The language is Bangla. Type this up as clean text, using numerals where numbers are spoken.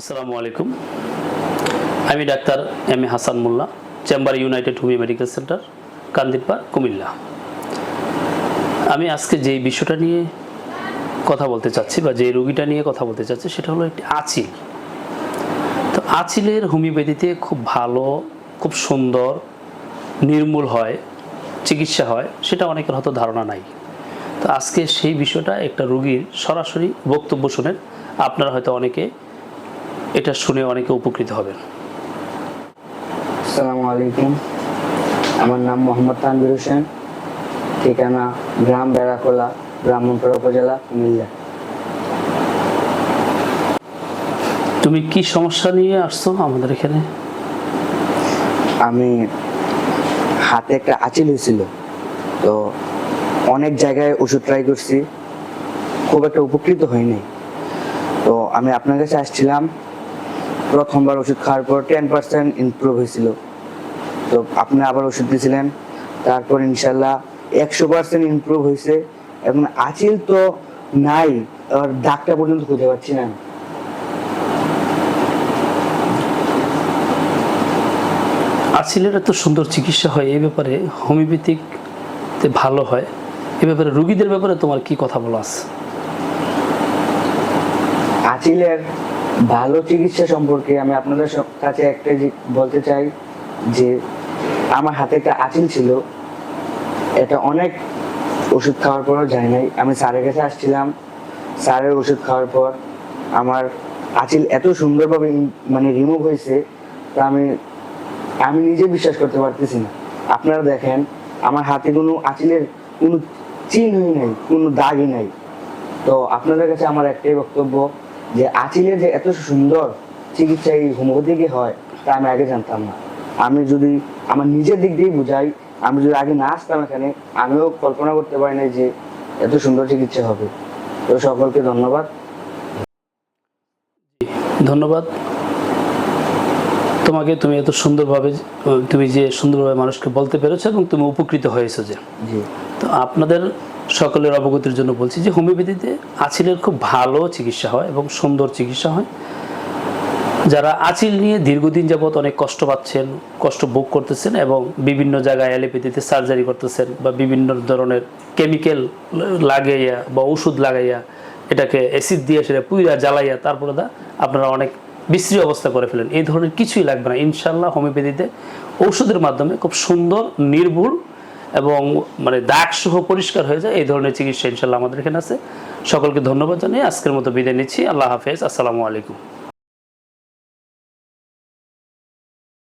আসসালামু আলাইকুম। আমি doctor M A Hasan Molla, chamber United homeo medical centre, Kandirpar, Comilla. আমি আজকে যেই বিষয়টা নিয়ে কথা বলতে চাচ্ছি বা যে রোগীটা নিয়ে কথা বলতে চাচ্ছি সেটা হলো একটি আঁচিল। তো আঁচিলের হোমিওপ্যাথিতে খুব ভালো, খুব সুন্দর, নির্মূল হয়, চিকিৎসা হয়, সেটা অনেকের হয়তো ধারণা নাই। তো আজকে সেই বিষয়টা একটা রোগীর সরাসরি বক্তব্য শুনেন, আপনারা হয়তো অনেকে এটা শুনে অনেকে উপকৃত হবেন। আসসালামু আলাইকুম, আমার নাম মোহাম্মদ তানভীর হোসেন, ঠিকানা গ্রাম বেড়াখোলা, ব্রাহ্মণপাড়া উপজেলা, কুমিল্লা। তুমি কি সমস্যা নিয়ে আসছো আমাদের এখানে? আমি হাতে একটা আঁচিল হয়েছিল, তো অনেক জায়গায় ওষুধ ট্রাই করছি, খুব একটা উপকৃত হয়নি। তো আমি আপনার কাছে আসছিলাম, প্রথমবার ওষুধ খাওয়ার পর 10% ইমপ্রুভ হয়েছিল। তো আপনি আবার ওষুধ দিয়েছিলেন, তারপর ইনশাল্লাহ 100% ইমপ্রুভ হয়েছে। এবং আঁচিল তো নাই, আর ডাক্তার পর্যন্ত খুঁজে পাচ্ছি না। আঁচিলের এত সুন্দর চিকিৎসা হয়, এই ব্যাপারে হোমিওপ্যাথিকতে ভালো হয়, এ ব্যাপারে রোগীদের ব্যাপারে তোমার কি কথা বলা আছে? আঁচিলের ভালো চিকিৎসা সম্পর্কে আমি আপনাদের কাছে একটা বলতে চাই যে আমার হাতে একটা আঁচিল ছিল, এটা অনেক ওষুধ খাওয়ার পরও যায় নাই। আমি স্যারের কাছে আসছিলাম, স্যারের ওষুধ খাওয়ার পর আমার আঁচিল এত সুন্দরভাবে রিমুভ হয়েছে, তা আমি নিজে বিশ্বাস করতে পারতেছি না। আপনারা দেখেন, আমার হাতে কোনো আঁচিলের কোনো চিহ্নই নাই, কোনো দাগই নাই। তো আপনাদের কাছে আমার একটাই বক্তব্য যে আঁচিলের যে এত সুন্দর চিকিৎসা এই হোমিওপ্যাথিকে হয়, তা আমি আগে জানতাম না। আমি যদি আমার নিজের দিক দিয়ে বুঝাই, আমি যদি আগে না আসতাম এখানে, আমিও কল্পনা করতে পারি না যে এত সুন্দর চিকিৎসা হবে। তো সকলকে ধন্যবাদ। ধন্যবাদ তোমাকে, তুমি এত সুন্দরভাবে, তুমি যে সুন্দরভাবে মানুষকে বলতে পেরেছো এবং তুমি উপকৃত হয়েছো যে। তো আপনাদের সকলের অবগতির জন্য বলছি যে হোমিওপ্যাথিতে আঁচিলের খুব ভালো চিকিৎসা হয় এবং সুন্দর চিকিৎসা হয়। যারা আঁচিল নিয়ে দীর্ঘদিন যাবৎ অনেক কষ্ট পাচ্ছেন, কষ্ট ভোগ করতেছেন এবং বিভিন্ন জায়গায় অ্যালোপ্যাথিতে সার্জারি করতেছেন বা বিভিন্ন ধরনের কেমিক্যাল লাগাইয়া বা ওষুধ লাগাইয়া এটাকে অ্যাসিড দিয়ে সেটা পুইরা জ্বালাইয়া তারপরে আপনারা অনেক বিশ্রী অবস্থা করে ফেলেন, এই ধরনের কিছুই লাগবে না। ইনশাল্লাহ হোমিওপ্যাথিতে ঔষধের মাধ্যমে খুব সুন্দর, নির্ভুল এবং দাগ সহ পরিষ্কার হয়ে যায়, এই ধরনের চিকিৎসা ইনশাল্লাহ আমাদের এখানে আছে। সকলকে ধন্যবাদ জানিয়ে আজকের মতো বিদায় নিচ্ছি। আল্লাহ হাফেজ, আসসালামু আলাইকুম।